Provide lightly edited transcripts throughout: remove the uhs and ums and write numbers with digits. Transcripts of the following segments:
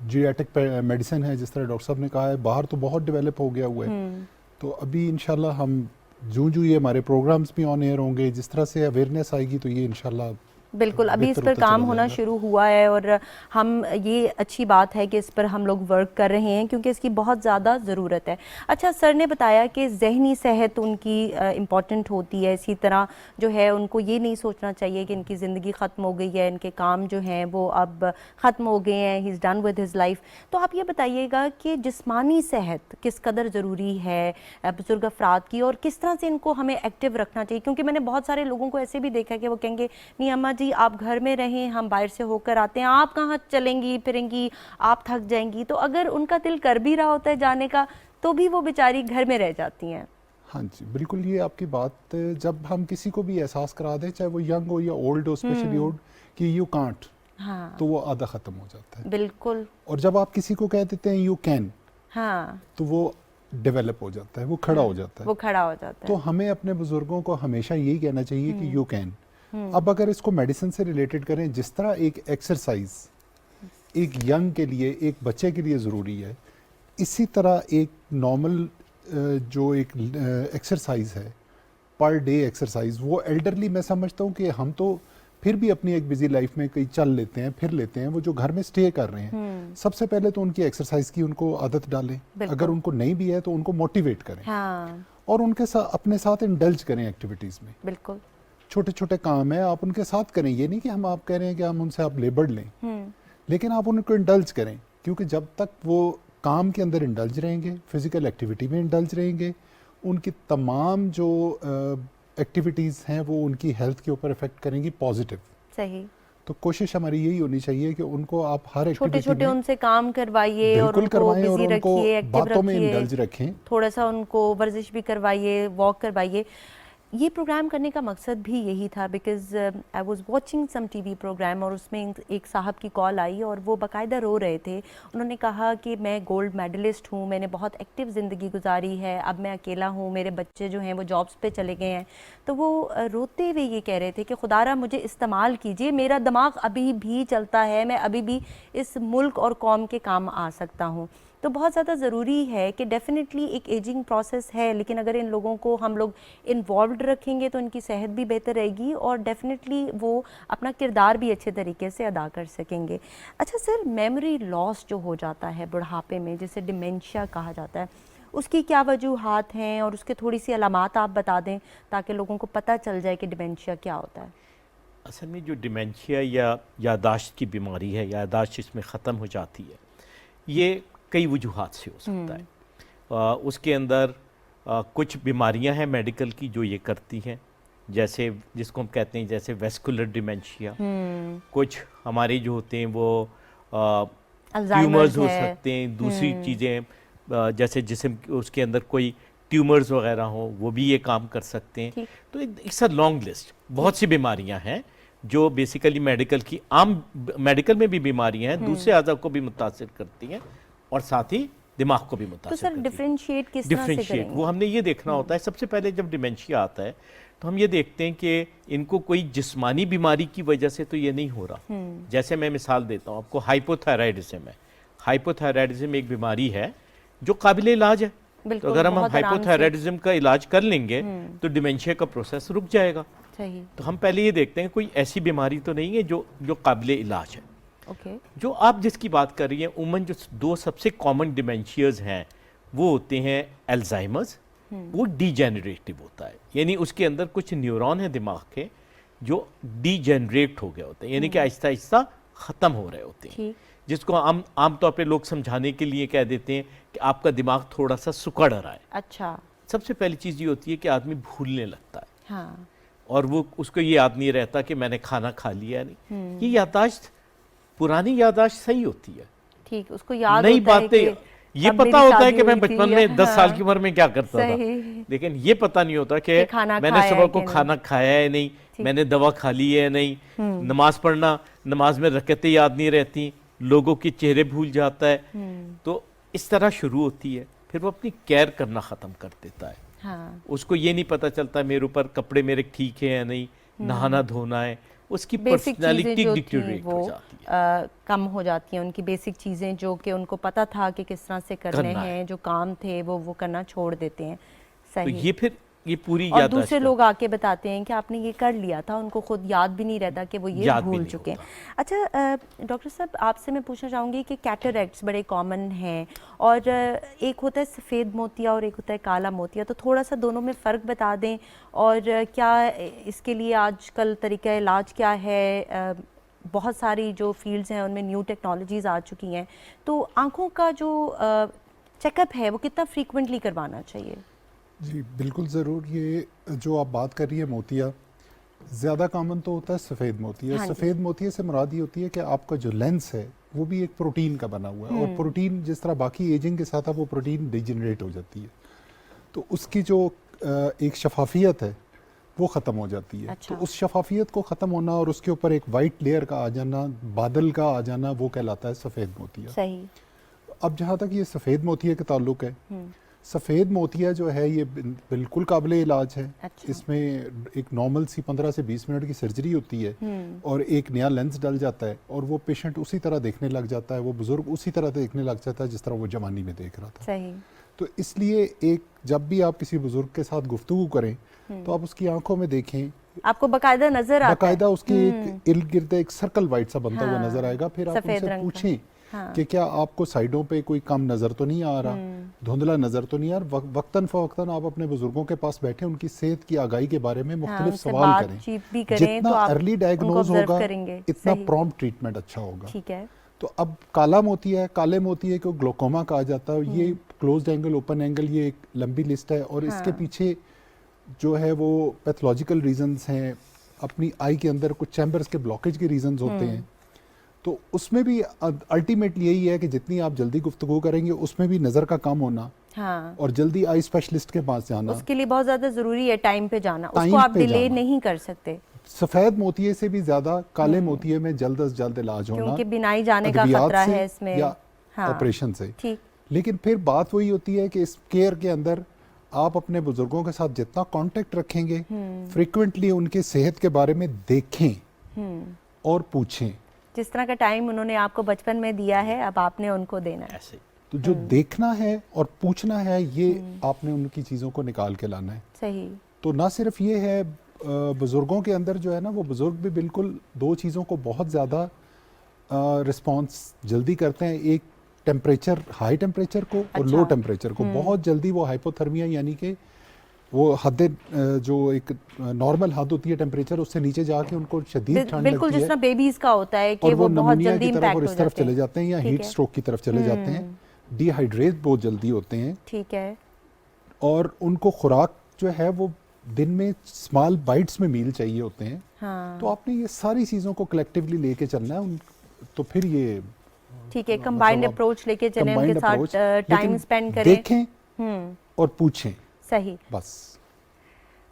جیریاٹک medicine ہے، جس طرح ڈاکٹر صاحب نے کہا ہے، باہر تو بہت ڈیولپ ہو گیا ہوا ہے. تو ابھی انشاءاللہ ہم جو یہ ہمارے پروگرامز بھی آن ایئر ہوں گے، جس طرح سے اویئرنیس آئے گی تو یہ انشاءاللہ بالکل ابھی اس پر کام ہونا شروع ہوا ہے، اور ہم یہ اچھی بات ہے کہ اس پر ہم لوگ ورک کر رہے ہیں کیونکہ اس کی بہت زیادہ ضرورت ہے. اچھا سر نے بتایا کہ ذہنی صحت ان کی امپورٹنٹ ہوتی ہے، اسی طرح جو ہے ان کو یہ نہیں سوچنا چاہیے کہ ان کی زندگی ختم ہو گئی ہے، ان کے کام جو ہیں وہ اب ختم ہو گئے ہیں، he is done with his life. تو آپ یہ بتائیے گا کہ جسمانی صحت کس قدر ضروری ہے بزرگ افراد کی، اور کس طرح سے ان کو ہمیں ایکٹیو رکھنا چاہیے؟ کیونکہ میں نے بہت سارے لوگوں کو ایسے بھی دیکھا کہ وہ کہیں گے نہیں اماں جی آپ گھر میں رہیں، ہم باہر سے ہو کر آتے ہیں، آپ کہاں چلیں گی پھریں گی، آپ تھک جائیں گی. تو اگر ان کا دل کر بھی رہا ہوتا ہے جانے کا تو بھی وہ بیچاری گھر میں رہ جاتی ہیں. ہاں جی بالکل، یہ آپ کی بات، جب ہم کسی کو بھی احساس کرا دیں، چاہے وہ ینگ ہو یا اولڈ ہو، اسپیشلی اولڈ، کہ یو کانٹ، تو وہ آدھا ختم ہو جاتا ہے. بالکل. اور جب آپ کسی کو کہہ دیتے ہیں یو کین، ہاں تو وہ ڈیولپ ہو جاتا ہے، وہ کھڑا ہو جاتا ہے. وہ کھڑا ہو جاتا ہے. تو ہمیں اپنے بزرگوں کو ہمیشہ یہی کہنا چاہیے کہ یو کین. اب اگر اس کو میڈیسن سے ریلیٹڈ کریں، جس طرح ایک ایکسرسائز ایک ینگ کے لیے، ایک بچے کے لیے ضروری ہے، اسی طرح ایک نارمل جو ایک ایکسرسائز ہے پر ڈے ایکسرسائز، وہ ایلڈرلی میں سمجھتا ہوں کہ ہم تو پھر بھی اپنی ایک بزی لائف میں کئی چل لیتے ہیں، پھر لیتے ہیں. وہ جو گھر میں اسٹے کر رہے ہیں، سب سے پہلے تو ان کی ایکسرسائز کی ان کو عادت ڈالیں. اگر ان کو نہیں بھی ہے تو ان کو موٹیویٹ کریں، اور ان کے ساتھ اپنے ساتھ انڈلج کریں ایکٹیویٹیز میں. بالکل چھوٹے چھوٹے کام ہیں، آپ ان کے ساتھ کریں. یہ نہیں کہ ہم آپ کہہ رہے ہیں کہ ہم ان سے آپ لیبر لیں، لیکن آپ ان کو انڈلج کریں. کیونکہ جب تک وہ کام کے اندر انڈلج رہیں گے، فزیکل ایکٹیویٹی میں انڈلج رہیں گے، ان کی تمام جو ایکٹیویٹیز ہیں وہ ان کی ہیلتھ کے اوپر افیکٹ کریں گی پازیٹیو. صحیح. تو کوشش ہماری یہی ہونی چاہیے کہ ان کو آپ ہر چھوٹے چھوٹے ان سے کام کروائیے، اور ان کو بزی رکھیے، ایکٹیو باتوں میں رکھیے، انڈلج رکھیں، تھوڑا سا ان کو ورزش بھی کروائیے، واک کروائیے. یہ پروگرام کرنے کا مقصد بھی یہی تھا، because I was watching some TV programme, اور اس میں ایک صاحب کی کال آئی اور وہ باقاعدہ رو رہے تھے. انہوں نے کہا کہ میں گولڈ میڈلسٹ ہوں، میں نے بہت ایکٹیو زندگی گزاری ہے، اب میں اکیلا ہوں، میرے بچے جو ہیں وہ جابس پہ چلے گئے ہیں. تو وہ روتے ہوئے یہ کہہ رہے تھے کہ خدا را مجھے استعمال کیجئے، میرا دماغ ابھی بھی چلتا ہے، میں ابھی بھی اس ملک اور قوم کے کام آ سکتا ہوں. تو بہت زیادہ ضروری ہے کہ ڈیفینیٹلی ایک ایجنگ پروسیس ہے، لیکن اگر ان لوگوں کو ہم لوگ انوالوڈ رکھیں گے تو ان کی صحت بھی بہتر رہے گی، اور ڈیفینیٹلی وہ اپنا کردار بھی اچھے طریقے سے ادا کر سکیں گے. اچھا سر، میموری لاس جو ہو جاتا ہے بڑھاپے میں، جسے ڈیمینشیا کہا جاتا ہے، اس کی کیا وجوہات ہیں، اور اس کے تھوڑی سی علامات آپ بتا دیں تاکہ لوگوں کو پتہ چل جائے کہ ڈیمینشیا کیا ہوتا ہے؟ اصل میں جو ڈیمینشیا یا یادداشت کی بیماری ہے، یادداشت اس میں ختم ہو جاتی ہے، یہ کئی وجوہات سے ہو سکتا ہے. اس کے اندر کچھ بیماریاں ہیں میڈیکل کی جو یہ کرتی ہیں، جیسے جس کو ہم کہتے ہیں جیسے ویسکولر ڈیمینشیا. کچھ ہمارے جو ہوتے ہیں وہ ٹیومرز ہو سکتے ہیں، دوسری چیزیں جیسے جسم اس کے اندر کوئی ٹیومرز وغیرہ ہوں، وہ بھی یہ کام کر سکتے ہیں. تو اٹس اے لانگ لسٹ، بہت سی بیماریاں ہیں جو بیسیکلی میڈیکل کی عام میڈیکل میں بھی بیماریاں ہیں، دوسرے اعضاء کو بھی متاثر کرتی ہیں اور ساتھ ہی دماغ کو بھی متاثر کرتی ہیں. تو سر ڈیفرینشیٹ کس طرح سے کریں گے؟ وہ ہم نے یہ دیکھنا ہوتا ہے. سب سے پہلے جب ڈیمینشیا آتا ہے تو ہم یہ دیکھتے ہیں کہ ان کو کوئی جسمانی بیماری کی وجہ سے تو یہ نہیں ہو رہا. جیسے میں مثال دیتا ہوں آپ کو، ہائپوتھائرائڈزم ہے. ہائپوتھائرائڈزم ایک بیماری ہے جو قابل علاج ہے. تو اگر ہم ہائپوتھائرائڈزم کا علاج کر لیں گے تو ڈیمینشیا کا پروسیس رک جائے گا. تو ہم پہلے یہ دیکھتے ہیں کوئی ایسی بیماری تو نہیں ہے جو قابل علاج ہے. جو آپ جس کی بات کر رہی ہیں، عموماً جو دو سب سے کامن ڈیمینشیاز ہیں وہ ہوتے ہیں الزائمرز. وہ ڈی جنریٹو ہوتا ہے، یعنی اس کے اندر کچھ نیورون ہیں دماغ کے جو ڈی جنریٹ ہو گئے ہوتے ہیں، یعنی کہ آہستہ آہستہ ختم ہو رہے ہوتے ہیں. جس کو عام طور پہ لوگ سمجھانے کے لیے کہہ دیتے ہیں کہ آپ کا دماغ تھوڑا سا سکڑ رہا ہے. اچھا. سب سے پہلی چیز یہ ہوتی ہے کہ آدمی بھولنے لگتا ہے، اور وہ اس کو یہ یاد نہیں رہتا کہ میں نے کھانا کھا لیا نہیں. یہ یادداشت، پرانی یادداشت صحیح ہوتی ہے، ٹھیک، اس کو یاد نئی ہوتا ہے باتیں، کہ یہ پتہ ہوتا ہے کہ میں بچپن میں 10 سال کی عمر میں کیا کرتا تھا، لیکن یہ پتہ نہیں ہوتا کہ میں نے صبح کو کھانا کھایا ہے نہیں، میں نے دوا کھا لی ہے نہیں. نماز پڑھنا، نماز میں رکعتیں یاد نہیں رہتی، لوگوں کے چہرے بھول جاتا ہے. تو اس طرح شروع ہوتی ہے، پھر وہ اپنی کیئر کرنا ختم کر دیتا ہے. اس کو یہ نہیں پتہ چلتا میرے اوپر کپڑے میرے ٹھیک ہیں یا نہیں، نہانا دھونا ہے، اس کی بیسک چیزیں پرسنالٹی جو تھیں ڈیٹیریٹ ہو وہ جاتی ہے، کم ہو جاتی ہیں، ان کی بیسک چیزیں جو کہ ان کو پتہ تھا کہ کس طرح سے کرنے کرنا ہے۔ ہیں، جو کام تھے وہ کرنا چھوڑ دیتے ہیں. تو صحیح. یہ پھر یہ پوری اور یادداشت دوسرے لوگ آ کے بتاتے ہیں کہ آپ نے یہ کر لیا تھا، ان کو خود یاد بھی نہیں رہتا کہ وہ یہ یاد بھی بھول نہیں چکے ہیں. ہوتا۔ اچھا ڈاکٹر صاحب، آپ سے میں پوچھنا چاہوں گی کہ کیٹریکٹس بڑے کامن ہیں، اور ایک ہوتا ہے سفید موتیا اور ایک ہوتا ہے کالا موتیا، تو تھوڑا سا دونوں میں فرق بتا دیں، اور کیا اس کے لیے آج کل طریقہ علاج کیا ہے؟ بہت ساری جو فیلڈز ہیں ان میں نیو ٹیکنالوجیز آ چکی ہیں، تو آنکھوں کا جو چیک اپ ہے وہ کتنا فریکوینٹلی کروانا چاہیے؟ جی بالکل ضرور. یہ جو آپ بات کر رہی ہے موتیا، زیادہ کامن تو ہوتا ہے سفید موتیا. ہاں جی. سفید موتیا سے مراد یہ ہوتی ہے کہ آپ کا جو لینس ہے وہ بھی ایک پروٹین کا بنا ہوا ہے، اور پروٹین جس طرح باقی ایجنگ کے ساتھ وہ پروٹین ڈیجنریٹ ہو جاتی ہے، تو اس کی جو ایک شفافیت ہے وہ ختم ہو جاتی ہے. اچھا. تو اس شفافیت کو ختم ہونا اور اس کے اوپر ایک وائٹ لیئر کا آ جانا، بادل کا آ جانا، وہ کہلاتا ہے سفید موتیا. صحیح. اب جہاں تک یہ سفید موتیا کے تعلق ہے، سفید موتیا جو ہے یہ بالکل قابل علاج ہے. اچھا. اس میں ایک نارمل سی 15 سے 20 منٹ کی سرجری ہوتی ہے، اور ایک نیا لینس ڈل جاتا ہے، اور وہ پیشنٹ اسی طرح دیکھنے لگ جاتا ہے، وہ بزرگ اسی طرح دیکھنے لگ جاتا ہے جس طرح وہ جوانی میں دیکھ رہا تھا. صحیح. تو اس لیے جب بھی آپ کسی بزرگ کے ساتھ گفتگو کریں تو آپ اس کی آنکھوں میں دیکھیں، آپ کو باقاعدہ نظر آتا ہے، باقاعدہ اس کے ارد گرد ایک سرکل وائٹ سا بنتا ہوا نظر آئے گا. پھر آپ ان سے پوچھیں کہ کیا آپ کو سائیڈوں پہ کوئی کم نظر تو نہیں آ رہا، دھندلا نظر تو نہیں آ رہا. وقتاً فوقتاً آپ اپنے بزرگوں کے پاس بیٹھیں، ان کی صحت کی آگاہی کے بارے میں مختلف سوال کریں. جتنا ارلی ڈائیگنوز ہوگا اتنا پرومپٹ ٹریٹمنٹ اچھا ہوگا. ٹھیک ہے. تو اب کالا موتیا ہے، کالے موتیے کو گلوکوما کہا جاتا ہے. یہ کلوزڈ اینگل، اوپن اینگل، یہ ایک لمبی لسٹ ہے، اور اس کے پیچھے جو ہے وہ پیتھولوجیکل ریزنز ہیں. اپنی آئی کے اندر کچھ چیمبرز کے بلاکیج کے ریزنز ہوتے ہیں. تو اس میں بھی الٹیمیٹلی یہی ہے کہ جتنی آپ جلدی گفتگو کریں گے اس میں بھی نظر کا کم ہونا، اور جلدی آئی اسپیشلسٹ کے پاس جانا. اس کے لیے بہت زیادہ ضروری ہے ٹائم پہ جانا، اس کو آپ ڈیلے نہیں کر سکتے. سفید موتیے سے بھی زیادہ کالے موتیے میں جلد از جلد علاج ہونا، کیونکہ بینائی جانے کا خطرہ ہے اس میں، یا آپریشن سے. ٹھیک. لیکن پھر بات وہی ہوتی ہے کہ اس کیئر کے اندر آپ اپنے بزرگوں کے ساتھ جتنا کانٹیکٹ رکھیں گے، فریکوینٹلی ان کے صحت کے بارے میں دیکھیں اور پوچھیں. جس طرح کا ٹائم انہوں نے آپ کو بچپن میں دیا ہے، اب آپ نے ان کو دینا ہے. تو جو دیکھنا ہے اور پوچھنا ہے، یہ آپ نے ان کی چیزوں کو نکال کے لانا ہے. صحیح. تو نہ صرف یہ ہے، بزرگوں کے اندر جو ہے نا، وہ بزرگ بھی بالکل دو چیزوں کو بہت زیادہ رسپانس جلدی کرتے ہیں. ایک ٹیمپریچر، ہائی ٹیمپریچر کو، اور لو ٹیمپریچر کو. بہت جلدی وہ ہائپوتھرمیا، یعنی کہ وہ حد جو ایک نارمل حد ہوتی ہے ٹیمپریچر، اس سے نیچے جا کے ان کو شدید ٹھنڈ لگتی ہے، بالکل جس طرح بیبیز کا ہوتا ہے کہ وہ بہت جلدی امپیکٹ ہو اس طرف چلے جاتے ہیں، یا ہیٹ سٹروک کی طرف چلے جاتے ہیں. ڈی ہائیڈریٹ بہت جلدی ہوتے ہیں. ٹھیک ہے. اور ان کو خوراک جو ہے وہ دن میں اسمال بائٹس میں میل چاہیے ہوتے ہیں. تو آپ نے یہ ساری چیزوں کو کلیکٹیولی لے کے چلنا ہے. تو پھر یہ ٹھیک ہے، کمبائنڈ اپروچ لے کے چلیں، ان کے ساتھ ٹائم اسپینڈ کریں، دیکھیں اور پوچھیں. صحیح. بس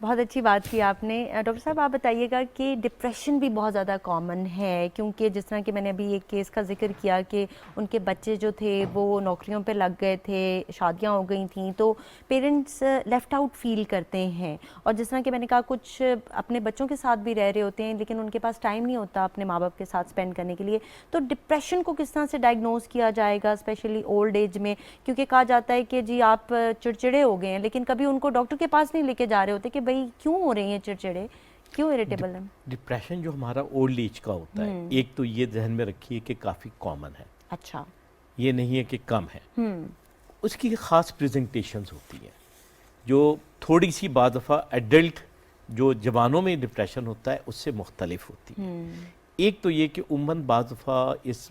بہت اچھی بات کی آپ نے. ڈاکٹر صاحب آپ بتائیے گا کہ ڈپریشن بھی بہت زیادہ کامن ہے، کیونکہ جس طرح کہ میں نے ابھی ایک کیس کا ذکر کیا کہ ان کے بچے جو تھے وہ نوکریوں پہ لگ گئے تھے، شادیاں ہو گئی تھیں، تو پیرنٹس لیفٹ آؤٹ فیل کرتے ہیں. اور جس طرح کہ میں نے کہا کچھ اپنے بچوں کے ساتھ بھی رہ رہے ہوتے ہیں، لیکن ان کے پاس ٹائم نہیں ہوتا اپنے ماں باپ کے ساتھ اسپینڈ کرنے کے لیے. تو ڈپریشن کو کس طرح سے ڈائگنوز کیا جائے گا، اسپیشلی اولڈ ایج میں؟ کیونکہ کہا جاتا ہے کہ جی آپ چڑچڑے ہو گئے ہیں، لیکن کبھی ان کو ڈاکٹر کے پاس نہیں لے کے جا رہے ہوتے کہ بھائی کیوں ہو رہے ہیں چڑچڑے، کیوں اریٹیبل ہیں. ڈپریشن جو ہمارا اولڈ ایج کا ہوتا ہے، ایک تو یہ ذہن میں رکھیے کہ کافی کامن ہے. اچھا. یہ نہیں ہے کہ کم ہے. اس کی خاص پریزنٹیشنز ہوتی ہیں جو تھوڑی سی بعض دفعہ ایڈلٹ جو جوانوں میں ڈپریشن ہوتا ہے اس سے مختلف ہوتی ہے. ایک تو یہ کہ عموماً بعض دفعہ اس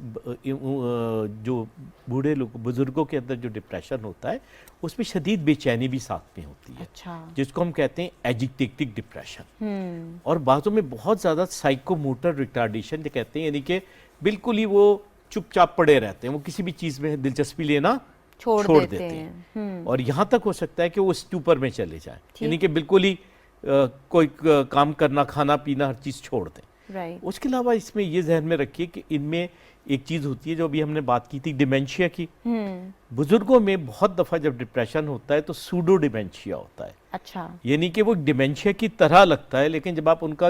جو بوڑھے لوگ، بزرگوں کے اندر جو ڈپریشن ہوتا ہے اس میں شدید بے چینی بھی ساتھ میں ہوتی ہے. اچھا. جس کو ہم کہتے ہیں ایجیٹیٹڈ ڈپریشن. اور بعضوں میں بہت زیادہ سائیکو موٹر ریٹارڈیشن جو کہتے ہیں، یعنی کہ بالکل ہی وہ چپ چاپ پڑے رہتے ہیں، وہ کسی بھی چیز میں دلچسپی لینا چھوڑ دیتے ہیں. اور یہاں تک ہو سکتا ہے کہ وہ اسٹوپر میں چلے جائیں، یعنی کہ بالکل ہی کوئی کام کرنا، کھانا پینا، ہر چیز چھوڑ دیں. اس کے علاوہ اس میں یہ ذہن میں رکھیے کہ ان میں ایک چیز ہوتی ہے جو ابھی ہم نے بات کی تھی ڈیمینشیا کی. بزرگوں میں بہت دفعہ جب ڈپریشن ہوتا ہے تو سوڈو ڈیمینشیا ہوتا ہے. اچھا. یعنی کہ وہ ڈیمینشیا کی طرح لگتا ہے، لیکن جب آپ ان کا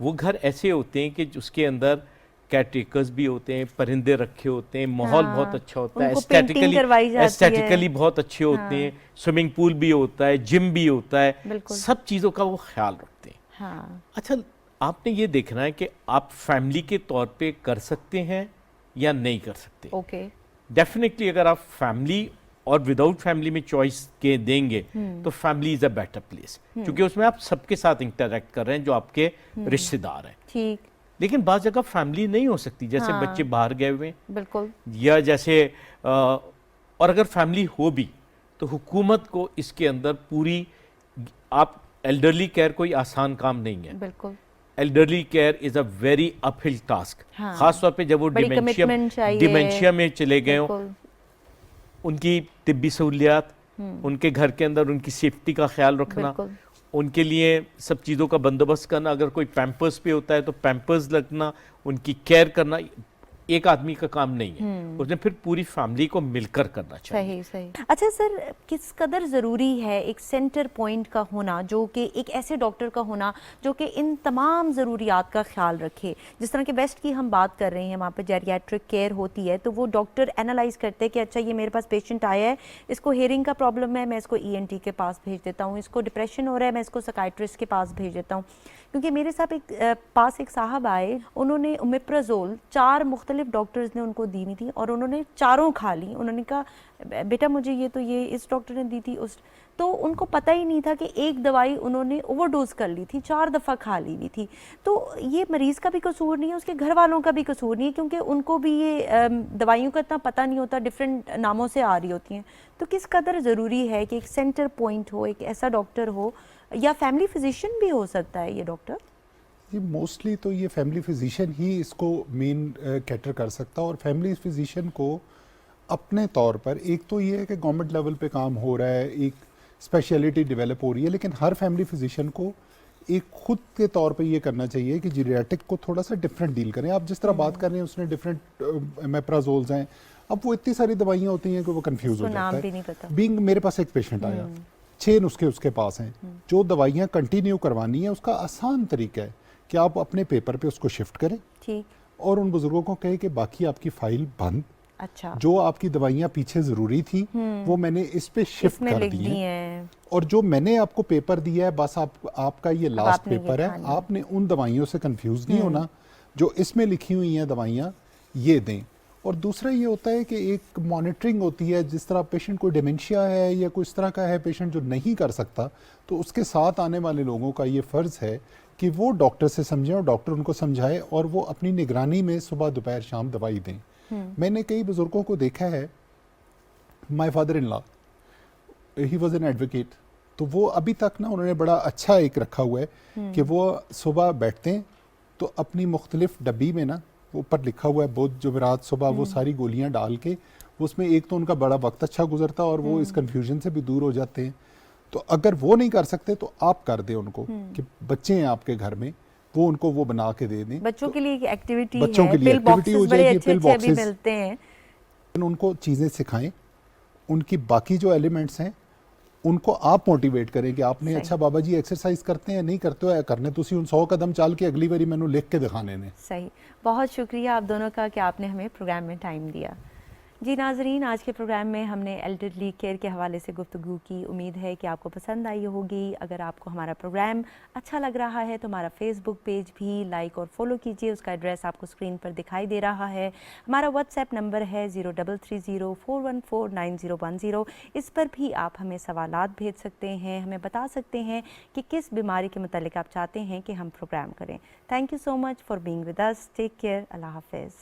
وہ گھر ایسے ہوتے ہیں کہ اس کے اندر کیئرٹیکرز بھی ہوتے ہیں, پرندے رکھے ہوتے ہیں, ماحول بہت اچھا ہوتا ہے, ایسٹیٹیکلی بہت اچھے ہوتے ہیں, سوئمنگ پول بھی ہوتا ہے, جم بھی ہوتا ہے, سب چیزوں کا وہ خیال رکھتے ہیں. اچھا, آپ نے یہ دیکھنا ہے کہ آپ فیملی کے طور پہ کر سکتے ہیں یا نہیں کر سکتے. اوکے, ڈیفینیٹلی اگر آپ فیملی اور وداؤٹ فیملی میں چوائس کے دیں گے تو family is a better place, کیونکہ اس میں آپ سب کے ساتھ انٹریکٹ کر رہے ہیں جو آپ کے رشتے دار ہیں. ٹھیک, لیکن بعض جگہ فیملی نہیں ہو سکتی, جیسے بچے باہر گئے ہوئے ہیں, بالکل, یا جیسے اور اگر فیملی ہو بھی تو حکومت کو اس کے اندر پوری, آپ ایلڈرلی کیئر کوئی آسان کام نہیں ہے. بالکل, elderly care is a very up ہل ٹاسک, خاص طور پہ جب وہ ڈیمینشیا میں چلے گئے ہوں. ان کی طبی سہولیات, ان کے گھر کے اندر ان کی سیفٹی کا خیال رکھنا, ان کے لیے سب چیزوں کا بندوبست کرنا, اگر کوئی پیمپرز پہ ہوتا ہے تو پیمپرز لگنا, ان کی کیئر کرنا ایک آدمی کا کام نہیں ہے, اس نے پھر پوری فیملی کو مل کر کرنا چاہیے. صحیح. اچھا سر, کس قدر ضروری ہے ایک سینٹر پوائنٹ کا ہونا, جو کہ ایک ایسے ڈاکٹر کا ہونا جو کہ ان تمام ضروریات کا خیال رکھے؟ جس طرح کہ ویسٹ کی ہم بات کر رہے ہیں, وہاں پہ جیریاٹرک کیئر ہوتی ہے, تو وہ ڈاکٹر اینالائز کرتے ہیں کہ اچھا یہ میرے پاس پیشنٹ آیا ہے, اس کو ہیئرنگ کا پرابلم ہے, میں اس کو ENT کے پاس بھیج دیتا ہوں, اس کو ڈپریشن ہو رہا ہے, میں اس کو سائکیٹرسٹ کے پاس بھیج دیتا ہوں. کیونکہ میرے پاس ایک صاحب آئے, انہوں نے اومیپرازول 4 مختلف ڈاکٹرز نے ان کو دی تھی اور انہوں نے چاروں کھا لی. انہوں نے کہا بیٹا مجھے یہ اس ڈاکٹر نے دی تھی, تو ان کو پتہ ہی نہیں تھا کہ ایک دوائی انہوں نے اوور ڈوز کر لی تھی, 4 دفعہ کھا لی ہوئی تھی. تو یہ مریض کا بھی قصور نہیں ہے, اس کے گھر والوں کا بھی قصور نہیں ہے, کیونکہ ان کو بھی یہ دوائیوں کا اتنا پتہ نہیں ہوتا, ڈفرینٹ ناموں سے آ رہی ہوتی ہیں. تو کس قدر ضروری ہے کہ ایک سینٹر پوائنٹ ہو, ایک ایسا ڈاکٹر ہو, یا فیملی فزیشین بھی ہو سکتا ہے یہ ڈاکٹر؟ یہ موسٹلی تو یہ فیملی فزیشین ہی اس کو مین کیٹر کر سکتا, اور فیملی فزیشین کو اپنے طور پر, ایک تو یہ ہے کہ گورنمنٹ لیول پہ کام ہو رہا ہے, ایک اسپیشلٹی ڈیولپ ہو رہی ہے, لیکن ہر فیملی فزیشین کو ایک خود کے طور پہ یہ کرنا چاہیے کہ جیریاٹک کو تھوڑا سا ڈفرینٹ ڈیل کریں. آپ جس طرح بات کر رہے ہیں اس میں ڈفرینٹ میپرازولز ہیں, اب وہ اتنی ساری دوائیاں ہوتی ہیں کہ وہ کنفیوز ہو جاتا ہے. بینگ میرے پاس ایک پیشنٹ آیا, 6 نسخے اس کے پاس ہیں, جو دوائیاں کنٹینیو کروانی ہیں, اس کا آسان طریقہ ہے کہ آپ اپنے پیپر پہ اس کو شفٹ کریں, اور ان بزرگوں کو کہیں کہ باقی آپ کی فائل بند, اچھا جو آپ کی دوائیاں پیچھے ضروری تھیں وہ میں نے اس پہ شفٹ کر دی ہیں, اور جو میں نے آپ کو پیپر دیا ہے بس آپ کا یہ لاسٹ پیپر ہے, آپ نے ان دوائیوں سے کنفیوز نہیں ہونا, جو اس میں لکھی ہوئی ہیں دوائیاں یہ دیں. اور دوسرا یہ ہوتا ہے کہ ایک مانیٹرنگ ہوتی ہے, جس طرح پیشنٹ کو ڈیمنشیا ہے یا کوئی اس طرح کا ہے پیشنٹ جو نہیں کر سکتا, تو اس کے ساتھ آنے والے لوگوں کا یہ فرض ہے کہ وہ ڈاکٹر سے سمجھیں اور ڈاکٹر ان کو سمجھائے, اور وہ اپنی نگرانی میں صبح دوپہر شام دوائی دیں. میں نے کئی بزرگوں کو دیکھا ہے, my father in law he was an advocate, تو وہ ابھی تک نا انہوں نے بڑا اچھا ایک رکھا ہوا ہے کہ وہ صبح بیٹھتے ہیں تو اپنی مختلف ڈبی میں نا اوپر لکھا ہوا ہے بدھ جمعرات صبح, وہ ساری گولیاں ڈال کے, اس میں ایک تو ان کا بڑا وقت اچھا گزرتا اور وہ اس کنفیوژن سے بھی دور ہو جاتے ہیں. تو اگر وہ نہیں کر سکتے تو آپ کر دیں ان کو, کہ بچے ہیں آپ کے گھر میں, وہ ان کو وہ بنا کے دے دیں. بچوں کے لیے ایک ایکٹیویٹی ہے, بچوں کے لیے ایکٹیویٹی ہو جائے گی, پل باکسز ملتے ہیں, ان کو چیزیں سکھائیں, ان کی باقی جو ایلیمنٹس ہیں ان کو آپ موٹیویٹ کریں کہ آپ نے اچھا بابا جی ایکسرسائز کرتے ہیں نہیں کرتے ہو کرنے, تو اسی 100 قدم چال کے اگلی باری میں نے لکھ کے دکھانے نے. صحیح, بہت شکریہ آپ دونوں کا کہ آپ نے ہمیں پروگرام میں ٹائم دیا. جی ناظرین, آج کے پروگرام میں ہم نے ایلڈرلی کیئر کے حوالے سے گفتگو کی. امید ہے کہ آپ کو پسند آئی ہوگی. اگر آپ کو ہمارا پروگرام اچھا لگ رہا ہے تو ہمارا فیس بک پیج بھی لائک اور فالو کیجیے, اس کا ایڈریس آپ کو اسکرین پر دکھائی دے رہا ہے. ہمارا واٹس ایپ نمبر ہے 033041491010, اس پر بھی آپ ہمیں سوالات بھیج سکتے ہیں, ہمیں بتا سکتے ہیں کہ کس بیماری کے متعلق آپ چاہتے ہیں کہ ہم پروگرام کریں. Thank you so much for being with us. Take care. اللہ حافظ.